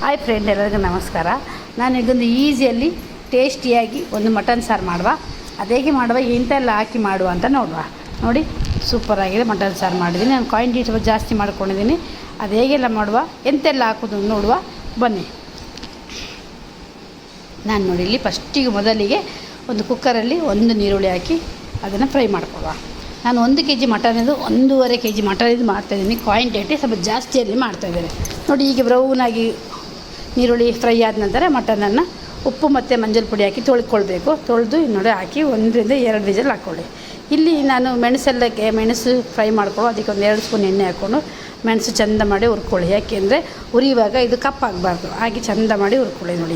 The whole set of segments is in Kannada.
ಹಾಯ್ ಫ್ರೆಂಡ್, ಎಲ್ಲರಿಗೂ ನಮಸ್ಕಾರ. ನಾನು ಈಗೊಂದು ಈಸಿಯಲ್ಲಿ ಟೇಸ್ಟಿಯಾಗಿ ಒಂದು ಮಟನ್ ಸಾರು ಮಾಡುವ, ಅದೇಗೆ ಮಾಡುವ, ಇಂತೆಲ್ಲ ಹಾಕಿ ಮಾಡುವ ಅಂತ ನೋಡುವ. ನೋಡಿ, ಸೂಪರಾಗಿದೆ ಮಟನ್ ಸಾರು ಮಾಡಿದ್ದೀನಿ. ನಾನು ಕ್ವಾಂಟಿಟಿ ಸ್ವಲ್ಪ ಜಾಸ್ತಿ ಮಾಡ್ಕೊಂಡಿದ್ದೀನಿ. ಅದು ಹೇಗೆಲ್ಲ ಮಾಡುವ, ಎಂತೆಲ್ಲ ಹಾಕೋದು ನೋಡುವ ಬನ್ನಿ. ನಾನು ನೋಡಿ ಇಲ್ಲಿ ಫಸ್ಟಿಗೆ ಮೊದಲಿಗೆ ಒಂದು ಕುಕ್ಕರಲ್ಲಿ ಒಂದು ನೀರುಳ್ಳಿ ಹಾಕಿ ಅದನ್ನು ಫ್ರೈ ಮಾಡ್ಕೊಳ್ಳುವ. ನಾನು 1 kg ಮಟನಿದು 1.5 kg ಮಟನಿದು ಮಾಡ್ತಾಯಿದ್ದೀನಿ. ಕ್ವಾಂಟಿಟಿ ಸ್ವಲ್ಪ ಜಾಸ್ತಿಯಲ್ಲಿ ಮಾಡ್ತಾಯಿದ್ದೇನೆ. ನೋಡಿ, ಈಗ ಬ್ರೌನಾಗಿ ನೀರುಳ್ಳಿ ಫ್ರೈ ಆದ ನಂತರ ಮಟನನ್ನು ಉಪ್ಪು ಮತ್ತು ಮಂಜಲ್ ಪುಡಿ ಹಾಕಿ ತೊಳ್ಕೊಳ್ಬೇಕು. ತೊಳೆದು ನೋಡಿ ಹಾಕಿ 1 ರಿಂದ 2 ವಿಸಿಲ್ ಹಾಕ್ಕೊಳ್ಳಿ. ಇಲ್ಲಿ ನಾನು ಮೆಣಸು ಫ್ರೈ ಮಾಡ್ಕೊಳ್ಳೋ, ಅದಕ್ಕೆ 1 2 ಸ್ಪೂನ್ ಎಣ್ಣೆ ಹಾಕ್ಕೊಂಡು ಮೆಣಸು ಚೆಂದ ಮಾಡಿ ಹುರ್ಕೊಳ್ಳಿ. ಯಾಕೆಂದರೆ ಉರಿಯುವಾಗ ಇದು ಕಪ್ಪಾಗಬಾರ್ದು, ಹಾಗೆ ಚೆಂದ ಮಾಡಿ ಹುರ್ಕೊಳ್ಳಿ. ನೋಡಿ,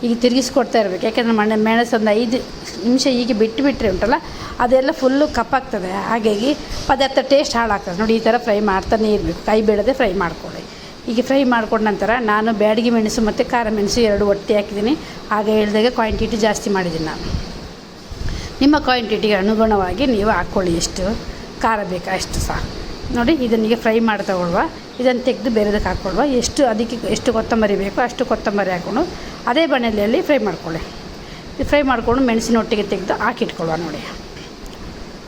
ಈಗ ತಿರುಗಿಸ್ಕೊಡ್ತಾ ಇರಬೇಕು. ಯಾಕೆಂದರೆ ಮೆಣಸು ಒಂದು 5 ನಿಮಿಷ ಹೀಗೆ ಬಿಟ್ಟರೆ ಉಂಟಲ್ಲ, ಅದೆಲ್ಲ ಫುಲ್ಲು ಕಪ್ಪಾಗ್ತದೆ. ಹಾಗಾಗಿ ಪದಾರ್ಥ ಟೇಸ್ಟ್ ಹಾಳಾಗ್ತದೆ. ನೋಡಿ, ಈ ಥರ ಫ್ರೈ ಮಾಡ್ತಾನೆ ಇರಬೇಕು, ಕೈ ಬಿಡದೆ ಫ್ರೈ ಮಾಡ್ಕೊಳ್ಳಿ. ಈಗ ಫ್ರೈ ಮಾಡ್ಕೊಂಡ ನಂತರ ನಾನು ಬ್ಯಾಡಗಿ ಮೆಣಸು ಮತ್ತು ಖಾರ ಮೆಣಸು 2 ಒಟ್ಟಿ ಹಾಕಿದ್ದೀನಿ. ಆಗ ಹೇಳಿದಾಗ ಕ್ವಾಂಟಿಟಿ ಜಾಸ್ತಿ ಮಾಡಿದ್ದೀನಿ ನಾನು. ನಿಮ್ಮ ಕ್ವಾಂಟಿಟಿಗೆ ಅನುಗುಣವಾಗಿ ನೀವು ಹಾಕ್ಕೊಳ್ಳಿ, ಎಷ್ಟು ಖಾರ ಬೇಕಾ ಅಷ್ಟು ಸಹ. ನೋಡಿ, ಇದನ್ನೀಗ ಫ್ರೈ ಮಾಡಿ ತಗೊಳ್ಳುವ. ಇದನ್ನು ತೆಗೆದು ಬೇರೆದಕ್ಕೆ ಹಾಕ್ಕೊಳ್ವ. ಅದಕ್ಕೆ ಎಷ್ಟು ಕೊತ್ತಂಬರಿ ಬೇಕೋ ಅಷ್ಟು ಕೊತ್ತಂಬರಿ ಹಾಕ್ಕೊಂಡು ಅದೇ ಬಾಣಲೆಯಲ್ಲಿ ಫ್ರೈ ಮಾಡ್ಕೊಳ್ಳಿ. ಫ್ರೈ ಮಾಡಿಕೊಂಡು ಮೆಣಸಿನ ಒಟ್ಟಿಗೆ ತೆಗೆದು ಹಾಕಿಟ್ಕೊಳ್ಳುವ. ನೋಡಿ,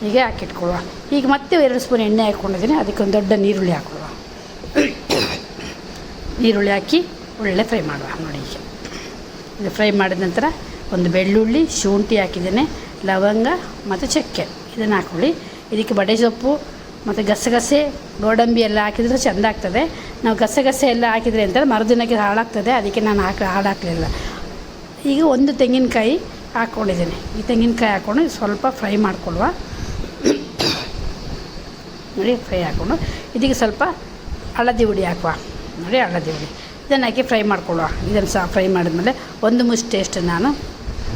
ಹೀಗೆ ಹಾಕಿಟ್ಕೊಳ್ಳುವ. ಈಗ ಮತ್ತೆ 2 ಸ್ಪೂನ್ ಎಣ್ಣೆ ಹಾಕ್ಕೊಂಡಿದ್ದೀನಿ. ಅದಕ್ಕೆ ಒಂದು ದೊಡ್ಡ ನೀರುಳ್ಳಿ ಹಾಕ್ಕೊಳ್ಳುವ. ನೀರುಳ್ಳಿ ಹಾಕಿ ಒಳ್ಳೆ ಫ್ರೈ ಮಾಡುವ. ನೋಡಿ, ಇದು ಫ್ರೈ ಮಾಡಿದ ನಂತರ ಒಂದು ಬೆಳ್ಳುಳ್ಳಿ, ಶುಂಠಿ ಹಾಕಿದ್ದೇನೆ, ಲವಂಗ ಮತ್ತು ಚಕ್ಕೆ ಇದನ್ನು ಹಾಕ್ಕೊಳ್ಳಿ. ಇದಕ್ಕೆ ಬಡೆ ಸೊಪ್ಪು ಮತ್ತು ಗಸಗಸೆ, ಗೋಡಂಬಿ ಎಲ್ಲ ಹಾಕಿದರೆ ಚೆಂದ ಆಗ್ತದೆ. ನಾವು ಗಸಗಸೆ ಎಲ್ಲ ಹಾಕಿದರೆ ಅಂತ ಮರುದಿನಕ್ಕೆ ಹಾಳಾಗ್ತದೆ, ಅದಕ್ಕೆ ನಾನು ಹಾಳಾಕಲಿಲ್ಲ. ಈಗ ಒಂದು ತೆಂಗಿನಕಾಯಿ ಹಾಕ್ಕೊಂಡಿದ್ದೇನೆ. ಈ ತೆಂಗಿನಕಾಯಿ ಹಾಕ್ಕೊಂಡು ಸ್ವಲ್ಪ ಫ್ರೈ ಮಾಡ್ಕೊಳ್ಳುವ. ನೋಡಿ, ಫ್ರೈ ಹಾಕ್ಕೊಂಡು ಇದಕ್ಕೆ ಸ್ವಲ್ಪ ಹಳದಿ ಹುಡಿ ಹಾಕುವ. ನೋಡಿ, ಹಳದಿ ಹುಡಿ ಇದನ್ನು ಹಾಕಿ ಫ್ರೈ ಮಾಡ್ಕೊಳ್ಳುವ. ಇದನ್ನು ಸಹ ಫ್ರೈ ಮಾಡಿದ್ಮೇಲೆ 1 ಮುಷ್ಟಿಯಷ್ಟು ನಾನು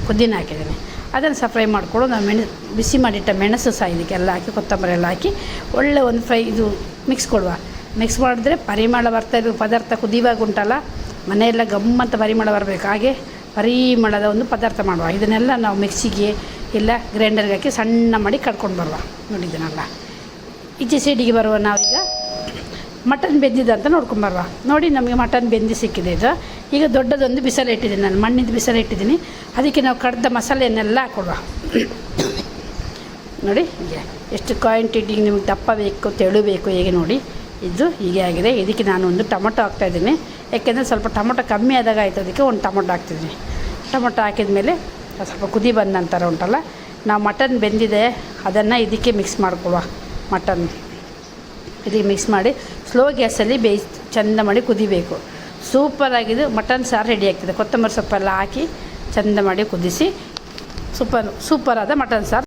ಪುದೀನ ಹಾಕಿದ್ದೀನಿ. ಅದನ್ನು ಸಹ ಫ್ರೈ ಮಾಡಿಕೊಂಡು ನಾವು ಬಿಸಿ ಮಾಡಿಟ್ಟ ಮೆಣಸು ಸಹ ಇದಕ್ಕೆಲ್ಲ ಹಾಕಿ ಕೊತ್ತಂಬರಿ ಎಲ್ಲ ಹಾಕಿ ಒಳ್ಳೆ ಒಂದು ಫ್ರೈ ಇದು ಮಿಕ್ಸ್ ಕೊಡುವ. ಮಿಕ್ಸ್ ಮಾಡಿದ್ರೆ ಪರಿಮಳ ಬರ್ತಾಯಿರೋ ಪದಾರ್ಥ ಕುದಿಯುವಾಗ ಉಂಟಲ್ಲ, ಮನೆಯೆಲ್ಲ ಗಮ್ಮಂತ ಪರಿಮಳ ಬರಬೇಕು. ಹಾಗೆ ಪರಿಮಳದ ಒಂದು ಪದಾರ್ಥ ಮಾಡುವ. ಇದನ್ನೆಲ್ಲ ನಾವು ಮಿಕ್ಸಿಗೆ ಇಲ್ಲ ಗ್ರೈಂಡರ್ಗೆ ಹಾಕಿ ಸಣ್ಣ ಮಾಡಿ ಕಡ್ಕೊಂಡು ಬರುವ. ನೋಡಿ, ಇದನ್ನೆಲ್ಲ ಈಚೆ ಸೈಡಿಗೆ ಬರುವ. ನಾವೀಗ ಮಟನ್ ಬೆಂದಿದೆ ಅಂತ ನೋಡ್ಕೊಂಬರುವ. ನೋಡಿ, ನಮಗೆ ಮಟನ್ ಬೆಂದಿ ಸಿಕ್ಕಿದೆ. ಇದು ಈಗ ದೊಡ್ಡದೊಂದು ಬಿಸಿಲು ಇಟ್ಟಿದ್ದೀನಿ ನಾನು, ಮಣ್ಣಿದ್ದು ಬಿಸಿಲು ಇಟ್ಟಿದ್ದೀನಿ. ಅದಕ್ಕೆ ನಾವು ಕಡ್ದ ಮಸಾಲೆಯನ್ನೆಲ್ಲ ಹಾಕೊಳ್ಳುವ. ನೋಡಿ, ಹೀಗೆ ಎಷ್ಟು ಕ್ವಾಂಟಿಟಿ ನಿಮಗೆ ದಪ್ಪ ಬೇಕು, ತೆಳು ಬೇಕು, ಹೇಗೆ ನೋಡಿ ಇದು ಹೀಗೆ ಆಗಿದೆ. ಇದಕ್ಕೆ ನಾನು ಒಂದು ಟೊಮೊಟೊ ಹಾಕ್ತಾಯಿದ್ದೀನಿ. ಯಾಕೆಂದರೆ ಸ್ವಲ್ಪ ಟೊಮೊಟೊ ಕಮ್ಮಿ ಆದಾಗ ಆಯಿತು, ಅದಕ್ಕೆ ಒಂದು ಟೊಮೊಟೊ ಹಾಕ್ತಿದ್ದೀನಿ. ಟೊಮೊಟೊ ಹಾಕಿದ ಮೇಲೆ ಸ್ವಲ್ಪ ಕುದಿ ಬಂದ ನಂತರ ಉಂಟಲ್ಲ, ನಾವು ಮಟನ್ ಬೆಂದಿದೆ ಅದನ್ನು ಇದಕ್ಕೆ ಮಿಕ್ಸ್ ಮಾಡ್ಕೊಳ್ಳುವ. ಮಟನ್ ಇದಕ್ಕೆ ಮಿಕ್ಸ್ ಮಾಡಿ ಸ್ಲೋ ಗ್ಯಾಸಲ್ಲಿ ಚೆಂದ ಮಾಡಿ ಕುದಿಬೇಕು. ಸೂಪರಾಗಿದ್ದು ಮಟನ್ ಸಾರು ರೆಡಿ ಆಗ್ತದೆ. ಕೊತ್ತಂಬರಿ ಸೊಪ್ಪೆಲ್ಲ ಹಾಕಿ ಚೆಂದ ಮಾಡಿ ಕುದಿಸಿ ಸೂಪರಾದ ಮಟನ್ ಸಾರು